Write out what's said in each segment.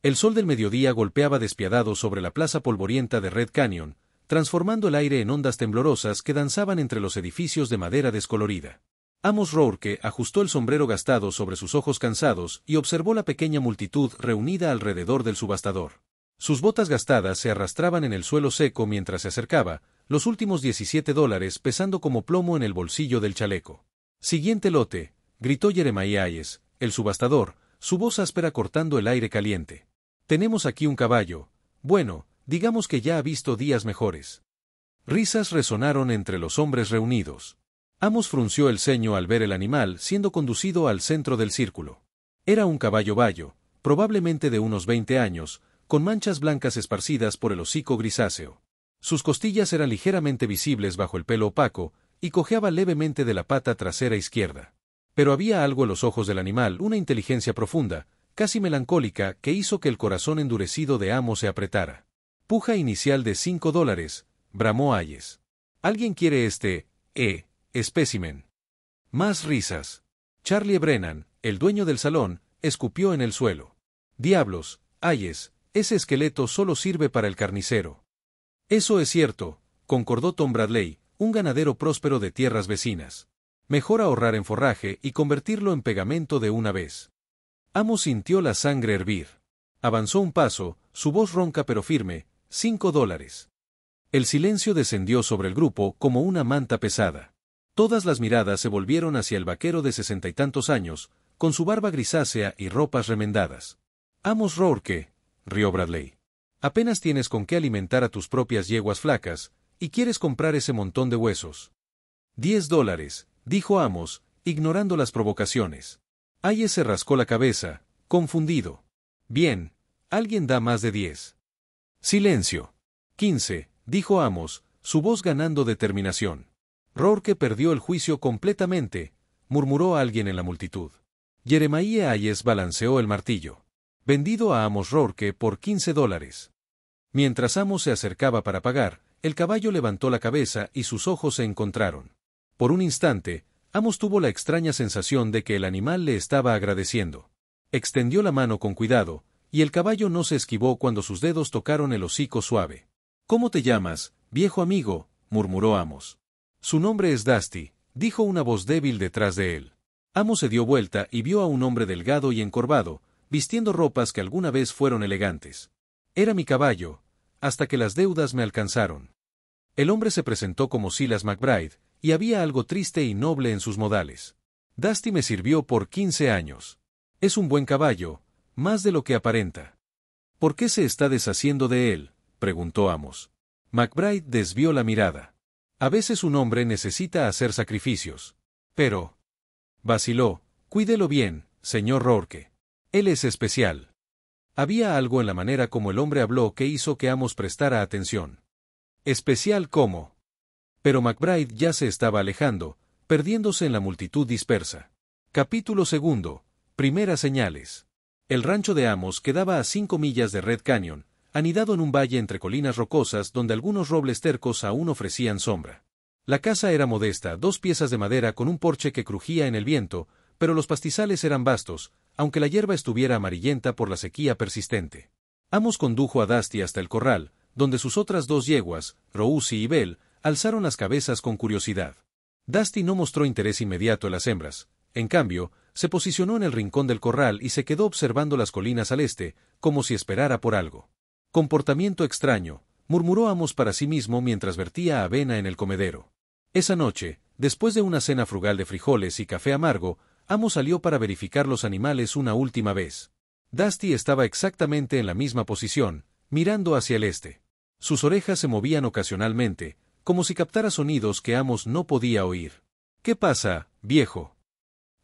El sol del mediodía golpeaba despiadado sobre la plaza polvorienta de Red Canyon, transformando el aire en ondas temblorosas que danzaban entre los edificios de madera descolorida. Amos Rourke ajustó el sombrero gastado sobre sus ojos cansados y observó la pequeña multitud reunida alrededor del subastador. Sus botas gastadas se arrastraban en el suelo seco mientras se acercaba, los últimos $17 pesando como plomo en el bolsillo del chaleco. «Siguiente lote», gritó Jeremiah Hayes, el subastador, su voz áspera cortando el aire caliente. «Tenemos aquí un caballo. Bueno, digamos que ya ha visto días mejores». Risas resonaron entre los hombres reunidos. Amos frunció el ceño al ver el animal siendo conducido al centro del círculo. Era un caballo bayo, probablemente de unos 20 años, con manchas blancas esparcidas por el hocico grisáceo. Sus costillas eran ligeramente visibles bajo el pelo opaco, y cojeaba levemente de la pata trasera izquierda. Pero había algo en los ojos del animal, una inteligencia profunda, casi melancólica, que hizo que el corazón endurecido de Amos se apretara. «Puja inicial de $5», bramó Hayes. «¿Alguien quiere este, espécimen?» Más risas. Charlie Brennan, el dueño del salón, escupió en el suelo. «Diablos, Hayes, ese esqueleto solo sirve para el carnicero». «Eso es cierto», concordó Tom Bradley, un ganadero próspero de tierras vecinas. «Mejor ahorrar en forraje y convertirlo en pegamento de una vez». Amos sintió la sangre hervir. Avanzó un paso, su voz ronca pero firme. $5. El silencio descendió sobre el grupo como una manta pesada. Todas las miradas se volvieron hacia el vaquero de 60 y tantos años, con su barba grisácea y ropas remendadas. «Amos Rourke», rió Bradley. «Apenas tienes con qué alimentar a tus propias yeguas flacas, y quieres comprar ese montón de huesos». $10, dijo Amos, ignorando las provocaciones. Hayes se rascó la cabeza, confundido. «Bien, alguien da más de 10. «Silencio». «15», dijo Amos, su voz ganando determinación. «Rourke perdió el juicio completamente», murmuró alguien en la multitud. Jeremiah Hayes balanceó el martillo. «Vendido a Amos Rourke por $15». Mientras Amos se acercaba para pagar, el caballo levantó la cabeza y sus ojos se encontraron. Por un instante, Amos tuvo la extraña sensación de que el animal le estaba agradeciendo. Extendió la mano con cuidado, y el caballo no se esquivó cuando sus dedos tocaron el hocico suave. «¿Cómo te llamas, viejo amigo?», murmuró Amos. «Su nombre es Dusty», dijo una voz débil detrás de él. Amos se dio vuelta y vio a un hombre delgado y encorvado, vistiendo ropas que alguna vez fueron elegantes. «Era mi caballo, hasta que las deudas me alcanzaron». El hombre se presentó como Silas McBride, y había algo triste y noble en sus modales. «Dusty me sirvió por 15 años. Es un buen caballo, más de lo que aparenta». «¿Por qué se está deshaciendo de él?», preguntó Amos. McBride desvió la mirada. «A veces un hombre necesita hacer sacrificios». «Pero», vaciló, «cuídelo bien, señor Rourke. Él es especial». Había algo en la manera como el hombre habló que hizo que Amos prestara atención. «¿Especial cómo?». Pero McBride ya se estaba alejando, perdiéndose en la multitud dispersa. Capítulo 2. Primeras señales. El rancho de Amos quedaba a 5 millas de Red Canyon, anidado en un valle entre colinas rocosas donde algunos robles tercos aún ofrecían sombra. La casa era modesta, 2 piezas de madera con un porche que crujía en el viento, pero los pastizales eran vastos, aunque la hierba estuviera amarillenta por la sequía persistente. Amos condujo a Dusty hasta el corral, donde sus otras 2 yeguas, Rosie y Belle, alzaron las cabezas con curiosidad. Dusty no mostró interés inmediato en las hembras. En cambio, se posicionó en el rincón del corral y se quedó observando las colinas al este, como si esperara por algo. «Comportamiento extraño», murmuró Amos para sí mismo mientras vertía avena en el comedero. Esa noche, después de una cena frugal de frijoles y café amargo, Amos salió para verificar los animales una última vez. Dusty estaba exactamente en la misma posición, mirando hacia el este. Sus orejas se movían ocasionalmente, como si captara sonidos que Amos no podía oír. «¿Qué pasa, viejo?».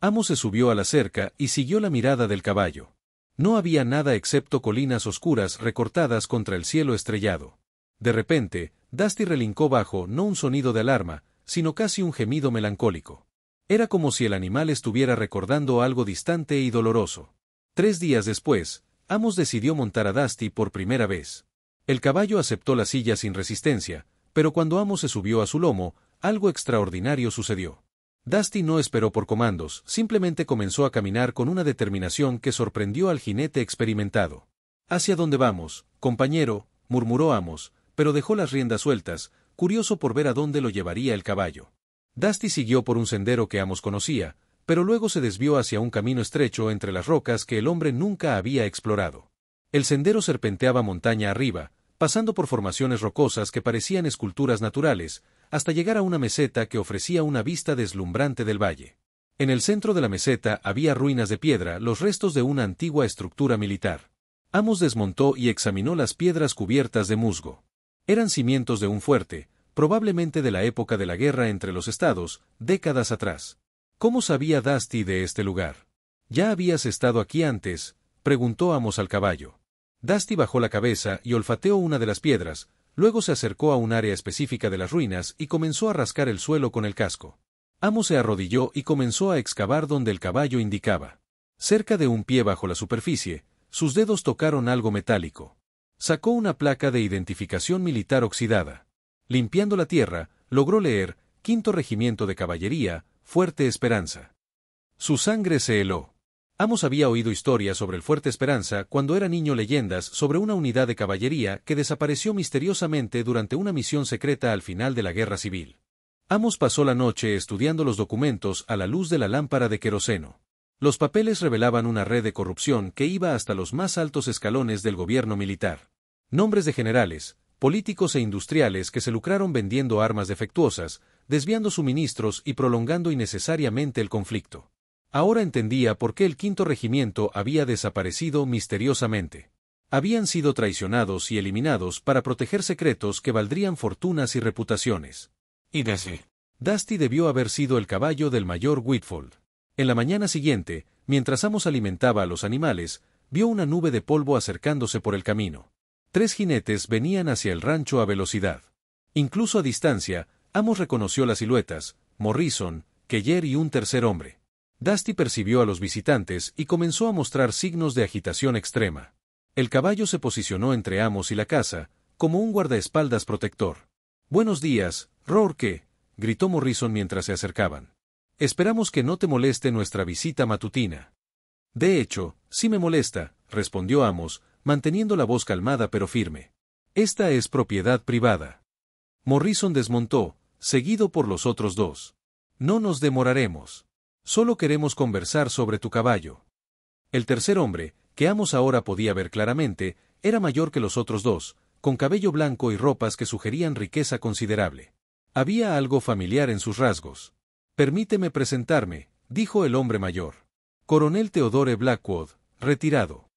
Amos se subió a la cerca y siguió la mirada del caballo. No había nada excepto colinas oscuras recortadas contra el cielo estrellado. De repente, Dusty relincó bajo no un sonido de alarma, sino casi un gemido melancólico. Era como si el animal estuviera recordando algo distante y doloroso. 3 días después, Amos decidió montar a Dusty por primera vez. El caballo aceptó la silla sin resistencia, pero cuando Amos se subió a su lomo, algo extraordinario sucedió. Dusty no esperó por comandos, simplemente comenzó a caminar con una determinación que sorprendió al jinete experimentado. «¿Hacia dónde vamos, compañero?», murmuró Amos, pero dejó las riendas sueltas, curioso por ver a dónde lo llevaría el caballo. Dusty siguió por un sendero que Amos conocía, pero luego se desvió hacia un camino estrecho entre las rocas que el hombre nunca había explorado. El sendero serpenteaba montaña arriba, pasando por formaciones rocosas que parecían esculturas naturales, hasta llegar a una meseta que ofrecía una vista deslumbrante del valle. En el centro de la meseta había ruinas de piedra, los restos de una antigua estructura militar. Amos desmontó y examinó las piedras cubiertas de musgo. Eran cimientos de un fuerte, probablemente de la época de la guerra entre los estados, décadas atrás. ¿Cómo sabía Dusty de este lugar? ¿Ya habías estado aquí antes?, preguntó Amos al caballo. Dusty bajó la cabeza y olfateó una de las piedras, luego se acercó a un área específica de las ruinas y comenzó a rascar el suelo con el casco. Amos se arrodilló y comenzó a excavar donde el caballo indicaba. Cerca de un pie bajo la superficie, sus dedos tocaron algo metálico. Sacó una placa de identificación militar oxidada. Limpiando la tierra, logró leer: Quinto Regimiento de Caballería, Fuerte Esperanza. Su sangre se heló. Amos había oído historias sobre el Fuerte Esperanza cuando era niño, leyendas sobre una unidad de caballería que desapareció misteriosamente durante una misión secreta al final de la Guerra Civil. Amos pasó la noche estudiando los documentos a la luz de la lámpara de queroseno. Los papeles revelaban una red de corrupción que iba hasta los más altos escalones del gobierno militar. Nombres de generales, políticos e industriales que se lucraron vendiendo armas defectuosas, desviando suministros y prolongando innecesariamente el conflicto. Ahora entendía por qué el Quinto Regimiento había desaparecido misteriosamente. Habían sido traicionados y eliminados para proteger secretos que valdrían fortunas y reputaciones. Y Dusty debió haber sido el caballo del mayor Whitfold. En la mañana siguiente, mientras Amos alimentaba a los animales, vio una nube de polvo acercándose por el camino. 3 jinetes venían hacia el rancho a velocidad. Incluso a distancia, Amos reconoció las siluetas: Morrison, Keller y un tercer hombre. Dusty percibió a los visitantes y comenzó a mostrar signos de agitación extrema. El caballo se posicionó entre Amos y la casa, como un guardaespaldas protector. «Buenos días, Rourke», gritó Morrison mientras se acercaban. «Esperamos que no te moleste nuestra visita matutina». «De hecho, sí me molesta», respondió Amos, manteniendo la voz calmada pero firme. «Esta es propiedad privada». Morrison desmontó, seguido por los otros 2. «No nos demoraremos. Solo queremos conversar sobre tu caballo». El tercer hombre, que Amos ahora podía ver claramente, era mayor que los otros 2, con cabello blanco y ropas que sugerían riqueza considerable. Había algo familiar en sus rasgos. «Permíteme presentarme», dijo el hombre mayor. «Coronel Theodore Blackwood, retirado».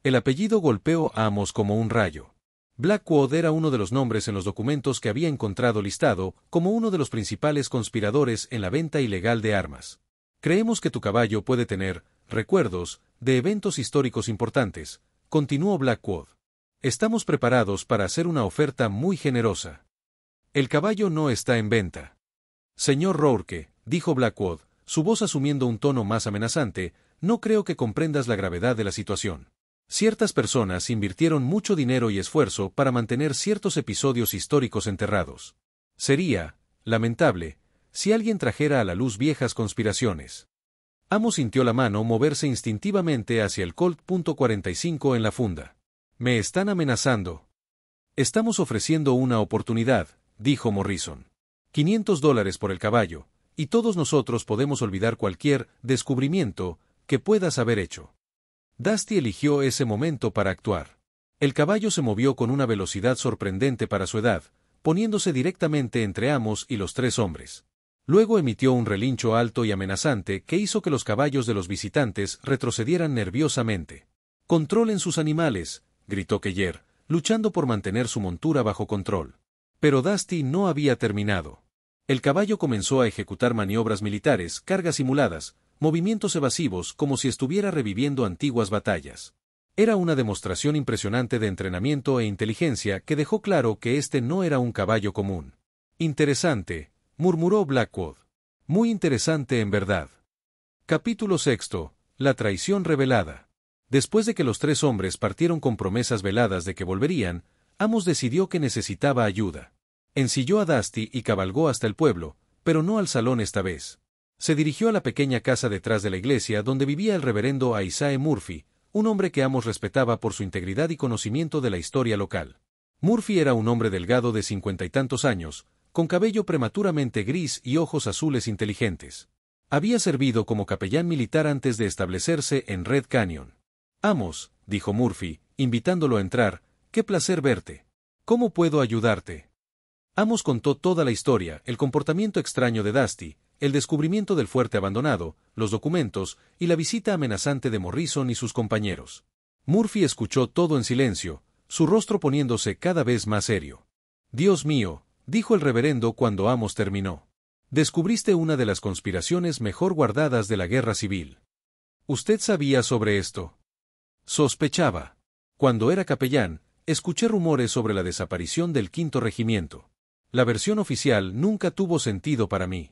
El apellido golpeó a Amos como un rayo. Blackwood era uno de los nombres en los documentos que había encontrado listado como uno de los principales conspiradores en la venta ilegal de armas. «Creemos que tu caballo puede tener recuerdos de eventos históricos importantes», continuó Blackwood. «Estamos preparados para hacer una oferta muy generosa». «El caballo no está en venta». «Señor Rourke», dijo Blackwood, su voz asumiendo un tono más amenazante, «no creo que comprendas la gravedad de la situación. Ciertas personas invirtieron mucho dinero y esfuerzo para mantener ciertos episodios históricos enterrados. Sería lamentable si alguien trajera a la luz viejas conspiraciones». Amos sintió la mano moverse instintivamente hacia el Colt .45 en la funda. «Me están amenazando». «Estamos ofreciendo una oportunidad», dijo Morrison. $500 por el caballo, y todos nosotros podemos olvidar cualquier descubrimiento que puedas haber hecho». Dusty eligió ese momento para actuar. El caballo se movió con una velocidad sorprendente para su edad, poniéndose directamente entre Amos y los 3 hombres. Luego emitió un relincho alto y amenazante que hizo que los caballos de los visitantes retrocedieran nerviosamente. «Controlen sus animales», gritó Keller, luchando por mantener su montura bajo control. Pero Dusty no había terminado. El caballo comenzó a ejecutar maniobras militares, cargas simuladas, movimientos evasivos como si estuviera reviviendo antiguas batallas. Era una demostración impresionante de entrenamiento e inteligencia que dejó claro que este no era un caballo común. «Interesante», murmuró Blackwood. «Muy interesante en verdad». Capítulo 6. La traición revelada. Después de que los 3 hombres partieron con promesas veladas de que volverían, Amos decidió que necesitaba ayuda. Ensilló a Dusty y cabalgó hasta el pueblo, pero no al salón esta vez. Se dirigió a la pequeña casa detrás de la iglesia donde vivía el reverendo Isaiah Murphy, un hombre que Amos respetaba por su integridad y conocimiento de la historia local. Murphy era un hombre delgado de 50 y tantos años, con cabello prematuramente gris y ojos azules inteligentes. Había servido como capellán militar antes de establecerse en Red Canyon. Amos, dijo Murphy, invitándolo a entrar, qué placer verte. ¿Cómo puedo ayudarte? Amos contó toda la historia, el comportamiento extraño de Dusty, el descubrimiento del fuerte abandonado, los documentos y la visita amenazante de Morrison y sus compañeros. Murphy escuchó todo en silencio, su rostro poniéndose cada vez más serio. Dios mío, dijo el reverendo cuando Amos terminó. Descubriste una de las conspiraciones mejor guardadas de la guerra civil. ¿Usted sabía sobre esto? Sospechaba. Cuando era capellán, escuché rumores sobre la desaparición del Quinto Regimiento. La versión oficial nunca tuvo sentido para mí.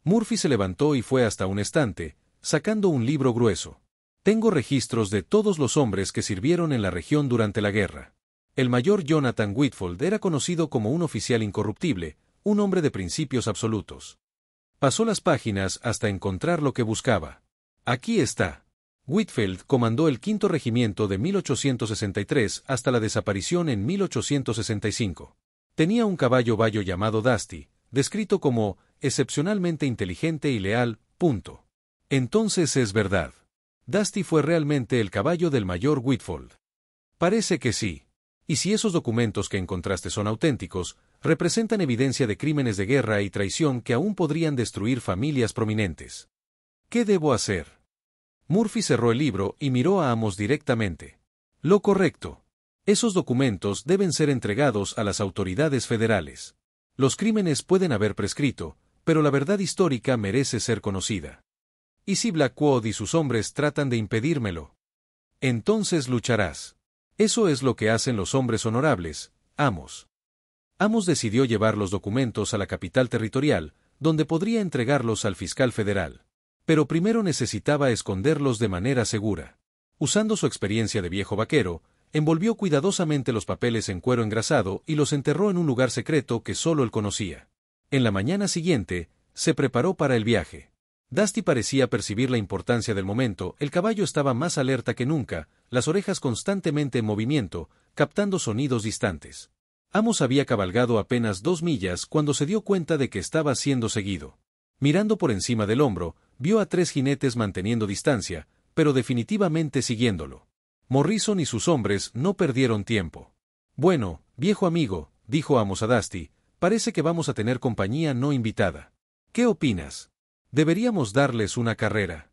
Murphy se levantó y fue hasta un estante, sacando un libro grueso. Tengo registros de todos los hombres que sirvieron en la región durante la guerra. El mayor Jonathan Whitfield era conocido como un oficial incorruptible, un hombre de principios absolutos. Pasó las páginas hasta encontrar lo que buscaba. Aquí está. Whitfield comandó el Quinto Regimiento de 1863 hasta la desaparición en 1865. Tenía un caballo bayo llamado Dusty, descrito como excepcionalmente inteligente y leal, punto. Entonces es verdad. Dusty fue realmente el caballo del mayor Whitfield. Parece que sí. Y si esos documentos que encontraste son auténticos, representan evidencia de crímenes de guerra y traición que aún podrían destruir familias prominentes. ¿Qué debo hacer? Murphy cerró el libro y miró a Amos directamente. Lo correcto. Esos documentos deben ser entregados a las autoridades federales. Los crímenes pueden haber prescrito, pero la verdad histórica merece ser conocida. ¿Y si Blackwood y sus hombres tratan de impedírmelo? Entonces lucharás. Eso es lo que hacen los hombres honorables, Amos. Amos decidió llevar los documentos a la capital territorial, donde podría entregarlos al fiscal federal. Pero primero necesitaba esconderlos de manera segura. Usando su experiencia de viejo vaquero, envolvió cuidadosamente los papeles en cuero engrasado y los enterró en un lugar secreto que solo él conocía. En la mañana siguiente, se preparó para el viaje. Dusty parecía percibir la importancia del momento, el caballo estaba más alerta que nunca, las orejas constantemente en movimiento, captando sonidos distantes. Amos había cabalgado apenas 2 millas cuando se dio cuenta de que estaba siendo seguido. Mirando por encima del hombro, vio a 3 jinetes manteniendo distancia, pero definitivamente siguiéndolo. Morrison y sus hombres no perdieron tiempo. Bueno, viejo amigo, dijo Amos a Dusty, parece que vamos a tener compañía no invitada. ¿Qué opinas? Deberíamos darles una carrera.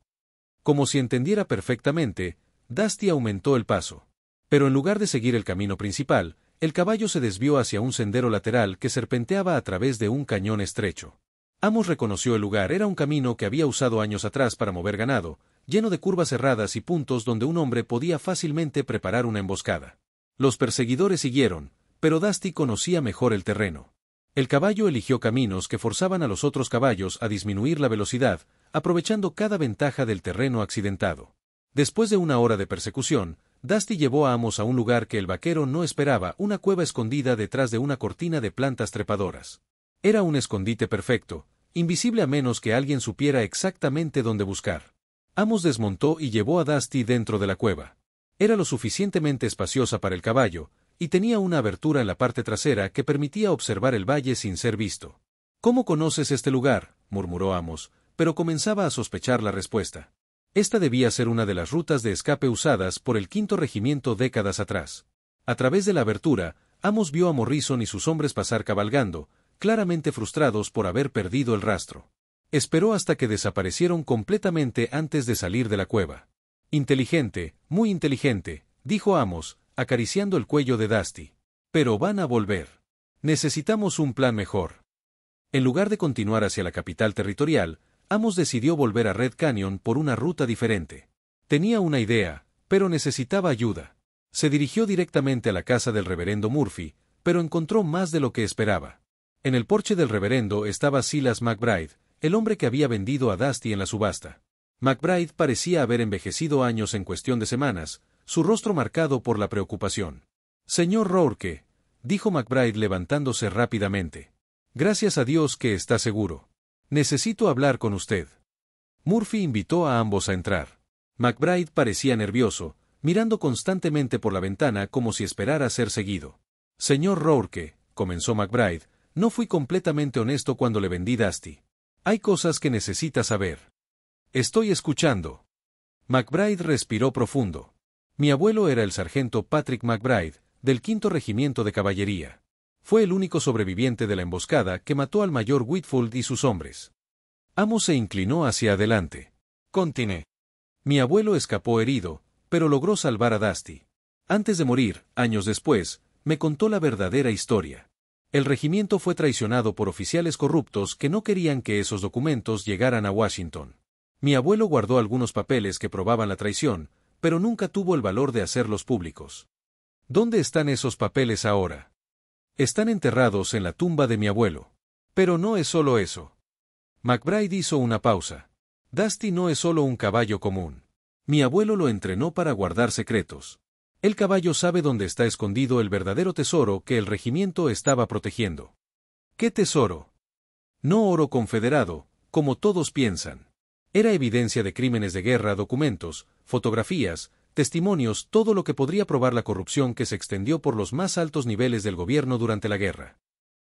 Como si entendiera perfectamente, Dusty aumentó el paso. Pero en lugar de seguir el camino principal, el caballo se desvió hacia un sendero lateral que serpenteaba a través de un cañón estrecho. Amos reconoció el lugar, era un camino que había usado años atrás para mover ganado, lleno de curvas cerradas y puntos donde un hombre podía fácilmente preparar una emboscada. Los perseguidores siguieron, pero Dusty conocía mejor el terreno. El caballo eligió caminos que forzaban a los otros caballos a disminuir la velocidad, aprovechando cada ventaja del terreno accidentado. Después de una hora de persecución, Dusty llevó a Amos a un lugar que el vaquero no esperaba, una cueva escondida detrás de una cortina de plantas trepadoras. Era un escondite perfecto, invisible a menos que alguien supiera exactamente dónde buscar. Amos desmontó y llevó a Dusty dentro de la cueva. Era lo suficientemente espaciosa para el caballo, y tenía una abertura en la parte trasera que permitía observar el valle sin ser visto. ¿Cómo conoces este lugar?, murmuró Amos, pero comenzaba a sospechar la respuesta. Esta debía ser una de las rutas de escape usadas por el Quinto Regimiento décadas atrás. A través de la abertura, Amos vio a Morrison y sus hombres pasar cabalgando, claramente frustrados por haber perdido el rastro. Esperó hasta que desaparecieron completamente antes de salir de la cueva. Inteligente, muy inteligente, dijo Amos, acariciando el cuello de Dusty. Pero van a volver. Necesitamos un plan mejor. En lugar de continuar hacia la capital territorial, Amos decidió volver a Red Canyon por una ruta diferente. Tenía una idea, pero necesitaba ayuda. Se dirigió directamente a la casa del reverendo Murphy, pero encontró más de lo que esperaba. En el porche del reverendo estaba Silas McBride, el hombre que había vendido a Dusty en la subasta. McBride parecía haber envejecido años en cuestión de semanas, su rostro marcado por la preocupación. Señor Rourke, dijo McBride levantándose rápidamente. Gracias a Dios que está seguro. Necesito hablar con usted. Murphy invitó a ambos a entrar. McBride parecía nervioso, mirando constantemente por la ventana como si esperara ser seguido. Señor Rourke, comenzó McBride, no fui completamente honesto cuando le vendí Dusty. Hay cosas que necesita saber. Estoy escuchando. McBride respiró profundo. Mi abuelo era el sargento Patrick McBride, del 5º Regimiento de Caballería. Fue el único sobreviviente de la emboscada que mató al mayor Whitfield y sus hombres. Amos se inclinó hacia adelante. Continué. Mi abuelo escapó herido, pero logró salvar a Dusty. Antes de morir, años después, me contó la verdadera historia. El regimiento fue traicionado por oficiales corruptos que no querían que esos documentos llegaran a Washington. Mi abuelo guardó algunos papeles que probaban la traición, pero nunca tuvo el valor de hacerlos públicos. ¿Dónde están esos papeles ahora? Están enterrados en la tumba de mi abuelo. Pero no es solo eso. McBride hizo una pausa. Dusty no es solo un caballo común. Mi abuelo lo entrenó para guardar secretos. El caballo sabe dónde está escondido el verdadero tesoro que el regimiento estaba protegiendo. ¿Qué tesoro? No oro confederado, como todos piensan. Era evidencia de crímenes de guerra, documentos, fotografías, testimonios, todo lo que podría probar la corrupción que se extendió por los más altos niveles del gobierno durante la guerra.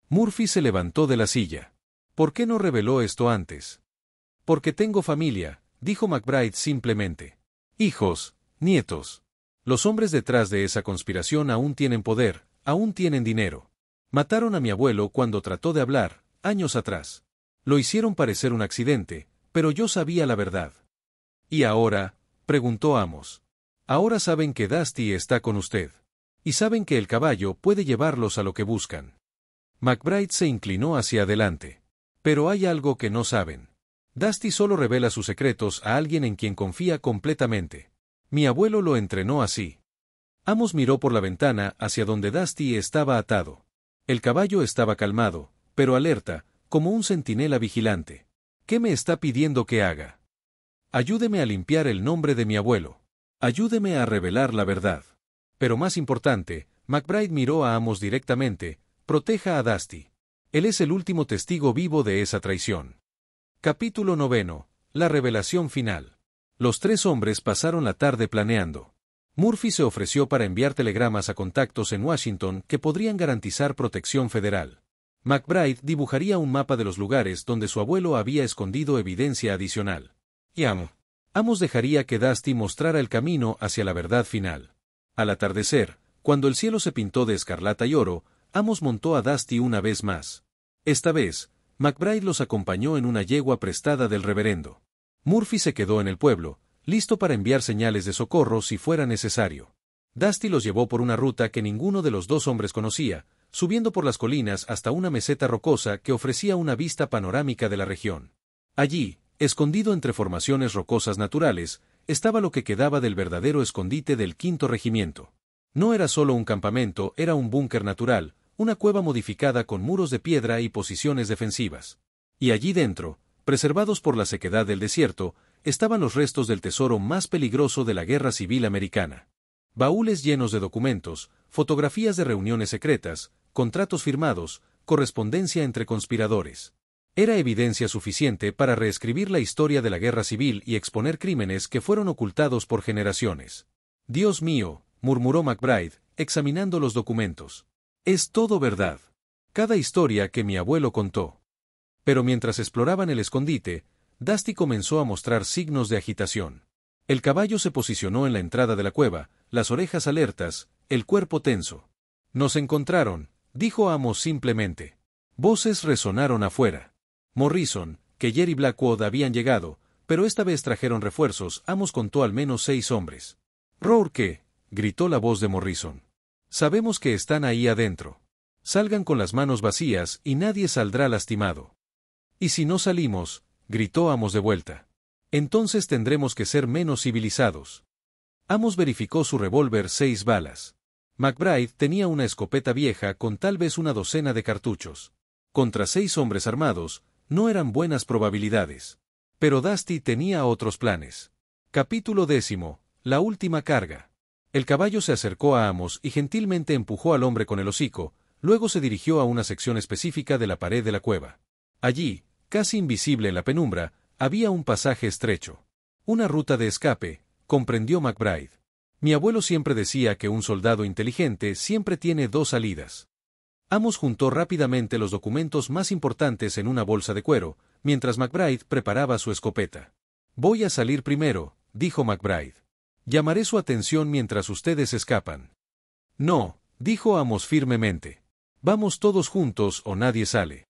Murphy se levantó de la silla. ¿Por qué no reveló esto antes? Porque tengo familia, dijo McBride simplemente. Hijos, nietos. Los hombres detrás de esa conspiración aún tienen poder, aún tienen dinero. Mataron a mi abuelo cuando trató de hablar, años atrás. Lo hicieron parecer un accidente, pero yo sabía la verdad. ¿Y ahora? Preguntó Amos. Ahora saben que Dusty está con usted. Y saben que el caballo puede llevarlos a lo que buscan. McBride se inclinó hacia adelante. Pero hay algo que no saben. Dusty solo revela sus secretos a alguien en quien confía completamente. Mi abuelo lo entrenó así. Amos miró por la ventana hacia donde Dusty estaba atado. El caballo estaba calmado, pero alerta, como un centinela vigilante. ¿Qué me está pidiendo que haga? Ayúdeme a limpiar el nombre de mi abuelo. Ayúdeme a revelar la verdad. Pero más importante, McBride miró a Amos directamente, proteja a Dusty. Él es el último testigo vivo de esa traición. Capítulo 9. La revelación final. Los tres hombres pasaron la tarde planeando. Murphy se ofreció para enviar telegramas a contactos en Washington que podrían garantizar protección federal. McBride dibujaría un mapa de los lugares donde su abuelo había escondido evidencia adicional. Y Amos dejaría que Dusty mostrara el camino hacia la verdad final. Al atardecer, cuando el cielo se pintó de escarlata y oro, Amos montó a Dusty una vez más. Esta vez, McBride los acompañó en una yegua prestada del reverendo. Murphy se quedó en el pueblo, listo para enviar señales de socorro si fuera necesario. Dusty los llevó por una ruta que ninguno de los dos hombres conocía, subiendo por las colinas hasta una meseta rocosa que ofrecía una vista panorámica de la región. Allí, escondido entre formaciones rocosas naturales, estaba lo que quedaba del verdadero escondite del 5º Regimiento. No era solo un campamento, era un búnker natural, una cueva modificada con muros de piedra y posiciones defensivas. Y allí dentro, preservados por la sequedad del desierto, estaban los restos del tesoro más peligroso de la Guerra Civil Americana. Baúles llenos de documentos, fotografías de reuniones secretas, contratos firmados, correspondencia entre conspiradores. Era evidencia suficiente para reescribir la historia de la Guerra Civil y exponer crímenes que fueron ocultados por generaciones. Dios mío, murmuró McBride, examinando los documentos. Es todo verdad. Cada historia que mi abuelo contó. Pero mientras exploraban el escondite, Dusty comenzó a mostrar signos de agitación. El caballo se posicionó en la entrada de la cueva, las orejas alertas, el cuerpo tenso. Nos encontraron, dijo Amos simplemente. Voces resonaron afuera. Morrison, que Jerry Blackwood habían llegado, pero esta vez trajeron refuerzos. Amos contó al menos 6 hombres. Rourke, gritó la voz de Morrison. Sabemos que están ahí adentro. Salgan con las manos vacías y nadie saldrá lastimado. ¿Y si no salimos? Gritó Amos de vuelta. Entonces tendremos que ser menos civilizados. Amos verificó su revólver 6 balas. McBride tenía una escopeta vieja con tal vez una docena de cartuchos. Contra 6 hombres armados, no eran buenas probabilidades. Pero Dusty tenía otros planes. Capítulo 10. La última carga. El caballo se acercó a Amos y gentilmente empujó al hombre con el hocico, luego se dirigió a una sección específica de la pared de la cueva. Allí, casi invisible en la penumbra, había un pasaje estrecho. Una ruta de escape, comprendió McBride. Mi abuelo siempre decía que un soldado inteligente siempre tiene dos salidas. Amos juntó rápidamente los documentos más importantes en una bolsa de cuero, mientras McBride preparaba su escopeta. Voy a salir primero, dijo McBride. Llamaré su atención mientras ustedes escapan. No, dijo Amos firmemente. Vamos todos juntos o nadie sale.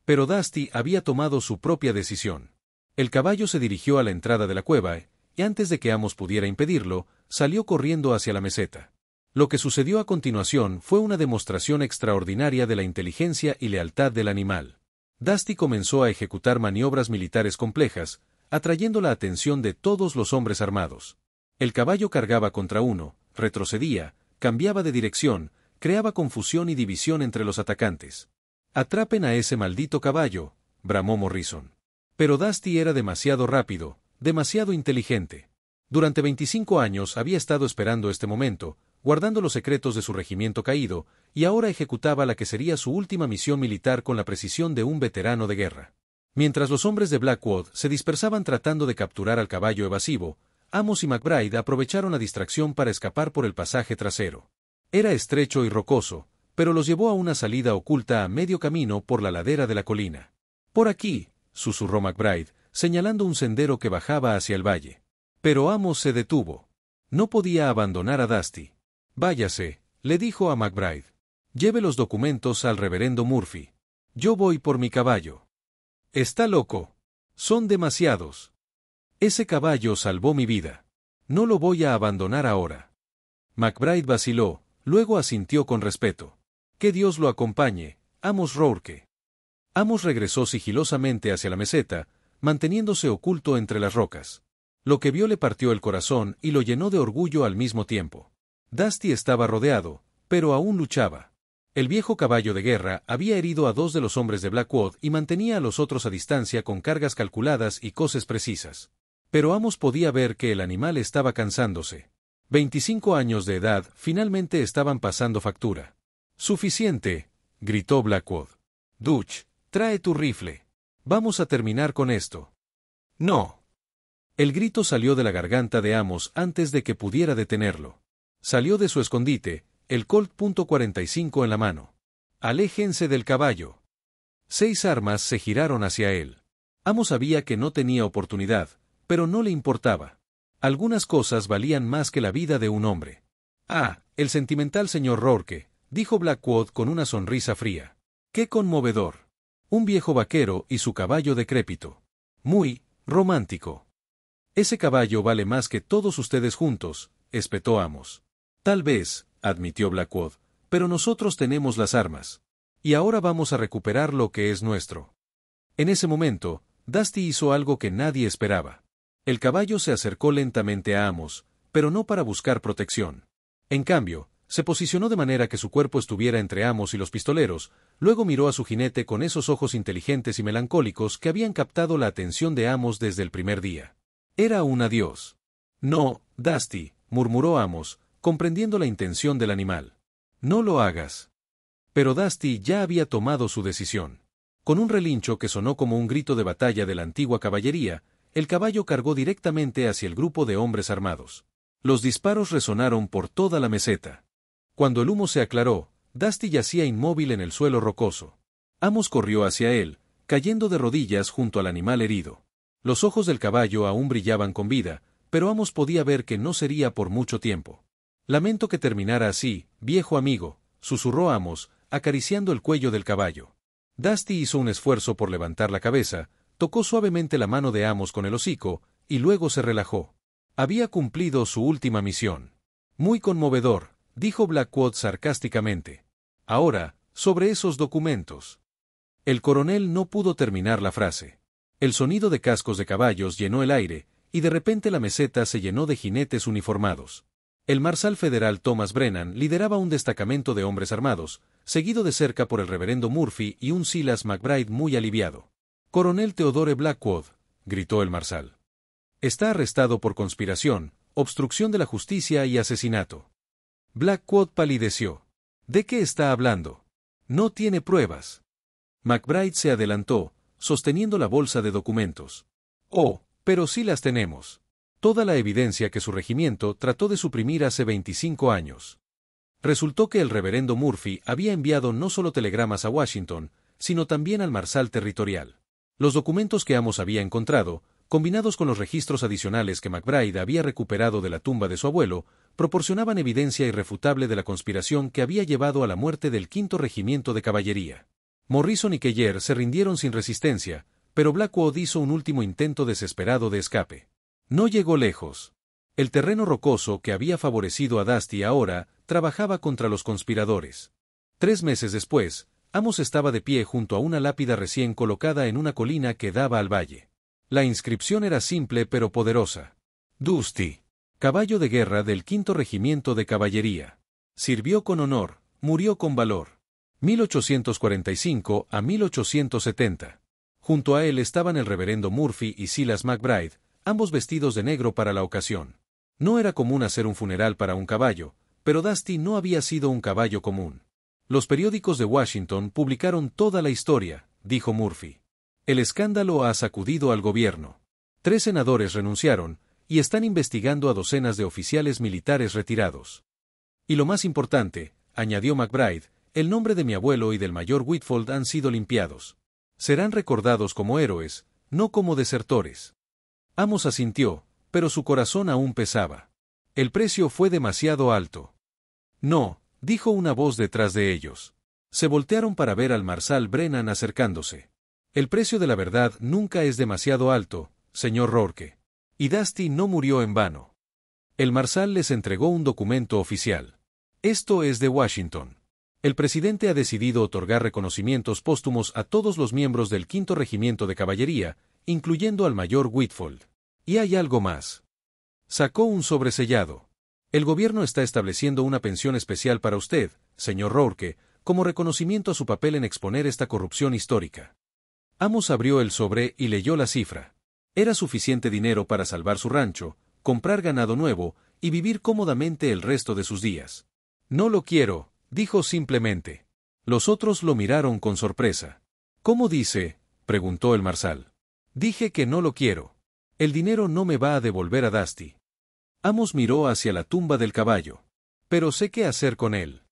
Pero Dusty había tomado su propia decisión. El caballo se dirigió a la entrada de la cueva, y antes de que Amos pudiera impedirlo, salió corriendo hacia la meseta. Lo que sucedió a continuación fue una demostración extraordinaria de la inteligencia y lealtad del animal. Dusty comenzó a ejecutar maniobras militares complejas, atrayendo la atención de todos los hombres armados. El caballo cargaba contra uno, retrocedía, cambiaba de dirección, creaba confusión y división entre los atacantes. «Atrapen a ese maldito caballo», bramó Morrison. Pero Dusty era demasiado rápido, demasiado inteligente. Durante 25 años había estado esperando este momento, guardando los secretos de su regimiento caído, y ahora ejecutaba la que sería su última misión militar con la precisión de un veterano de guerra. Mientras los hombres de Blackwood se dispersaban tratando de capturar al caballo evasivo, Amos y McBride aprovecharon la distracción para escapar por el pasaje trasero. Era estrecho y rocoso, pero los llevó a una salida oculta a medio camino por la ladera de la colina. «Por aquí», susurró McBride, señalando un sendero que bajaba hacia el valle. Pero Amos se detuvo. No podía abandonar a Dusty. «Váyase», le dijo a McBride. «Lleve los documentos al reverendo Murphy. Yo voy por mi caballo». «Está loco. Son demasiados. Ese caballo salvó mi vida. No lo voy a abandonar ahora». McBride vaciló, luego asintió con respeto. «Que Dios lo acompañe, Amos Rourke». Amos regresó sigilosamente hacia la meseta, manteniéndose oculto entre las rocas. Lo que vio le partió el corazón y lo llenó de orgullo al mismo tiempo. Dusty estaba rodeado, pero aún luchaba. El viejo caballo de guerra había herido a 2 de los hombres de Blackwood y mantenía a los otros a distancia con cargas calculadas y coces precisas. Pero Amos podía ver que el animal estaba cansándose. 25 años de edad finalmente estaban pasando factura. «Suficiente», gritó Blackwood. «Dutch, trae tu rifle. Vamos a terminar con esto». «No». El grito salió de la garganta de Amos antes de que pudiera detenerlo. Salió de su escondite, el Colt .45 en la mano. «Aléjense del caballo». 6 armas se giraron hacia él. Amos sabía que no tenía oportunidad, pero no le importaba. Algunas cosas valían más que la vida de un hombre. «Ah, el sentimental señor Rourke», dijo Blackwood con una sonrisa fría. «Qué conmovedor. Un viejo vaquero y su caballo decrépito. Muy romántico». «Ese caballo vale más que todos ustedes juntos», espetó Amos. «Tal vez», admitió Blackwood, «pero nosotros tenemos las armas. Y ahora vamos a recuperar lo que es nuestro». En ese momento, Dusty hizo algo que nadie esperaba. El caballo se acercó lentamente a Amos, pero no para buscar protección. En cambio, se posicionó de manera que su cuerpo estuviera entre Amos y los pistoleros, luego miró a su jinete con esos ojos inteligentes y melancólicos que habían captado la atención de Amos desde el primer día. Era un adiós. «No, Dusty», murmuró Amos, comprendiendo la intención del animal. «No lo hagas». Pero Dusty ya había tomado su decisión. Con un relincho que sonó como un grito de batalla de la antigua caballería, el caballo cargó directamente hacia el grupo de hombres armados. Los disparos resonaron por toda la meseta. Cuando el humo se aclaró, Dusty yacía inmóvil en el suelo rocoso. Amos corrió hacia él, cayendo de rodillas junto al animal herido. Los ojos del caballo aún brillaban con vida, pero Amos podía ver que no sería por mucho tiempo. «Lamento que terminara así, viejo amigo», susurró Amos, acariciando el cuello del caballo. Dusty hizo un esfuerzo por levantar la cabeza, tocó suavemente la mano de Amos con el hocico, y luego se relajó. Había cumplido su última misión. «Muy conmovedor», dijo Blackwood sarcásticamente. «Ahora, sobre esos documentos». El coronel no pudo terminar la frase. El sonido de cascos de caballos llenó el aire, y de repente la meseta se llenó de jinetes uniformados. El marsal federal Thomas Brennan lideraba un destacamento de hombres armados, seguido de cerca por el reverendo Murphy y un Silas McBride muy aliviado. «Coronel Theodore Blackwood», gritó el marsal. «Está arrestado por conspiración, obstrucción de la justicia y asesinato». Blackwood palideció. «¿De qué está hablando? No tiene pruebas». McBride se adelantó, sosteniendo la bolsa de documentos. «Oh, pero sí las tenemos. toda la evidencia que su regimiento trató de suprimir hace 25 años. Resultó que el reverendo Murphy había enviado no solo telegramas a Washington, sino también al Marsal territorial. Los documentos que Amos había encontrado, combinados con los registros adicionales que McBride había recuperado de la tumba de su abuelo, proporcionaban evidencia irrefutable de la conspiración que había llevado a la muerte del 5º Regimiento de Caballería. Morrison y Keller se rindieron sin resistencia, pero Blackwood hizo un último intento desesperado de escape. No llegó lejos. El terreno rocoso que había favorecido a Dusty ahora trabajaba contra los conspiradores. 3 meses después, Amos estaba de pie junto a una lápida recién colocada en una colina que daba al valle. La inscripción era simple pero poderosa. Dusty, caballo de guerra del 5º Regimiento de Caballería. Sirvió con honor, murió con valor. 1845 a 1870. Junto a él estaban el reverendo Murphy y Silas McBride, ambos vestidos de negro para la ocasión. No era común hacer un funeral para un caballo, pero Dusty no había sido un caballo común. Los periódicos de Washington publicaron toda la historia, dijo Murphy. El escándalo ha sacudido al gobierno. 3 senadores renunciaron, y están investigando a docenas de oficiales militares retirados. Y lo más importante, añadió McBride, el nombre de mi abuelo y del mayor Whitfield han sido limpiados. Serán recordados como héroes, no como desertores. Amos asintió, pero su corazón aún pesaba. El precio fue demasiado alto. No, dijo una voz detrás de ellos. Se voltearon para ver al Marsal Brennan acercándose. El precio de la verdad nunca es demasiado alto, señor Rourke. Y Dusty no murió en vano. El Marsal les entregó un documento oficial. Esto es de Washington. El presidente ha decidido otorgar reconocimientos póstumos a todos los miembros del 5º Regimiento de Caballería, incluyendo al mayor Whitfield. Y hay algo más. Sacó un sobresellado. El gobierno está estableciendo una pensión especial para usted, señor Rourke, como reconocimiento a su papel en exponer esta corrupción histórica. Amos abrió el sobre y leyó la cifra. Era suficiente dinero para salvar su rancho, comprar ganado nuevo y vivir cómodamente el resto de sus días. No lo quiero, dijo simplemente. Los otros lo miraron con sorpresa. ¿Cómo dice?, preguntó el Marsal. Dije que no lo quiero. El dinero no me va a devolver a Dusty. Amos miró hacia la tumba del caballo. Pero sé qué hacer con él.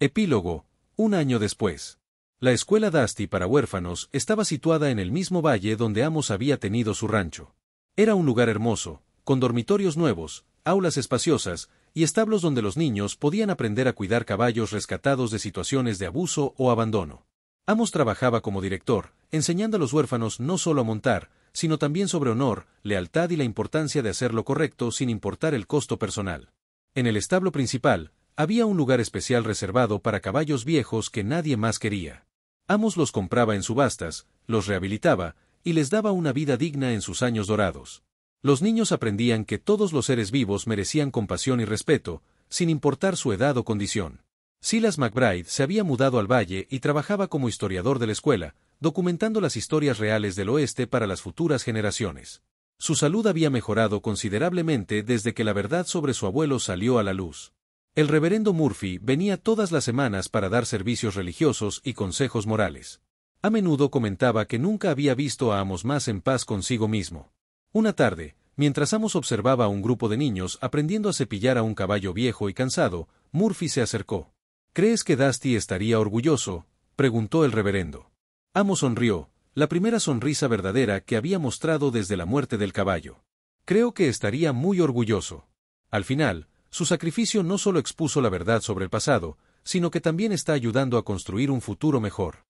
Epílogo, 1 año después. La escuela Dusty para huérfanos estaba situada en el mismo valle donde Amos había tenido su rancho. Era un lugar hermoso, con dormitorios nuevos, aulas espaciosas, y establos donde los niños podían aprender a cuidar caballos rescatados de situaciones de abuso o abandono. Amos trabajaba como director, enseñando a los huérfanos no solo a montar, sino también sobre honor, lealtad y la importancia de hacer lo correcto sin importar el costo personal. En el establo principal, había un lugar especial reservado para caballos viejos que nadie más quería. Amos los compraba en subastas, los rehabilitaba, y les daba una vida digna en sus años dorados. Los niños aprendían que todos los seres vivos merecían compasión y respeto, sin importar su edad o condición. Silas McBride se había mudado al valle y trabajaba como historiador de la escuela, documentando las historias reales del oeste para las futuras generaciones. Su salud había mejorado considerablemente desde que la verdad sobre su abuelo salió a la luz. El reverendo Murphy venía todas las semanas para dar servicios religiosos y consejos morales. A menudo comentaba que nunca había visto a Amos más en paz consigo mismo. Una tarde, mientras Amos observaba a un grupo de niños aprendiendo a cepillar a un caballo viejo y cansado, Murphy se acercó. ¿Crees que Dusty estaría orgulloso?, preguntó el reverendo. Amos sonrió, la primera sonrisa verdadera que había mostrado desde la muerte del caballo. Creo que estaría muy orgulloso. Al final, su sacrificio no solo expuso la verdad sobre el pasado, sino que también está ayudando a construir un futuro mejor.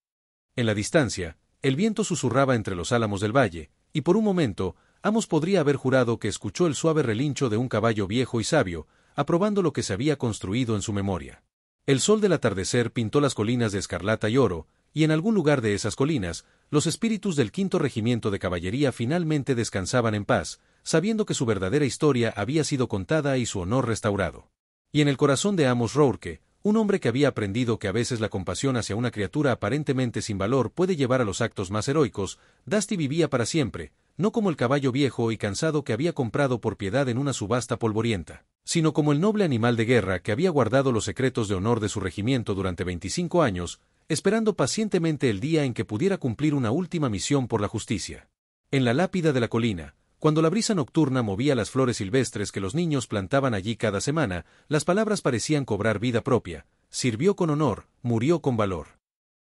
En la distancia, el viento susurraba entre los álamos del valle, y por un momento, Amos podría haber jurado que escuchó el suave relincho de un caballo viejo y sabio, aprobando lo que se había construido en su memoria. El sol del atardecer pintó las colinas de escarlata y oro, y en algún lugar de esas colinas, los espíritus del 5º Regimiento de Caballería finalmente descansaban en paz, sabiendo que su verdadera historia había sido contada y su honor restaurado. Y en el corazón de Amos Rourke, un hombre que había aprendido que a veces la compasión hacia una criatura aparentemente sin valor puede llevar a los actos más heroicos, Dusty vivía para siempre, no como el caballo viejo y cansado que había comprado por piedad en una subasta polvorienta, sino como el noble animal de guerra que había guardado los secretos de honor de su regimiento durante 25 años, esperando pacientemente el día en que pudiera cumplir una última misión por la justicia. En la lápida de la colina, Cuando la brisa nocturna movía las flores silvestres que los niños plantaban allí cada semana, las palabras parecían cobrar vida propia. Sirvió con honor, murió con valor.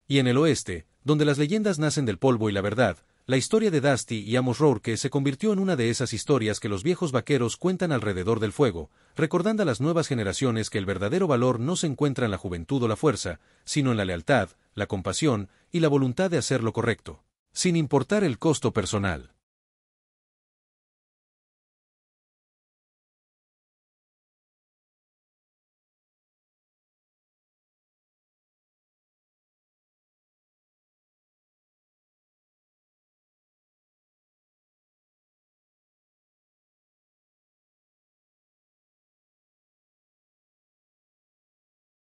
Y en el oeste, donde las leyendas nacen del polvo y la verdad, la historia de Dusty y Amos Rourke se convirtió en una de esas historias que los viejos vaqueros cuentan alrededor del fuego, recordando a las nuevas generaciones que el verdadero valor no se encuentra en la juventud o la fuerza, sino en la lealtad, la compasión y la voluntad de hacer lo correcto, sin importar el costo personal.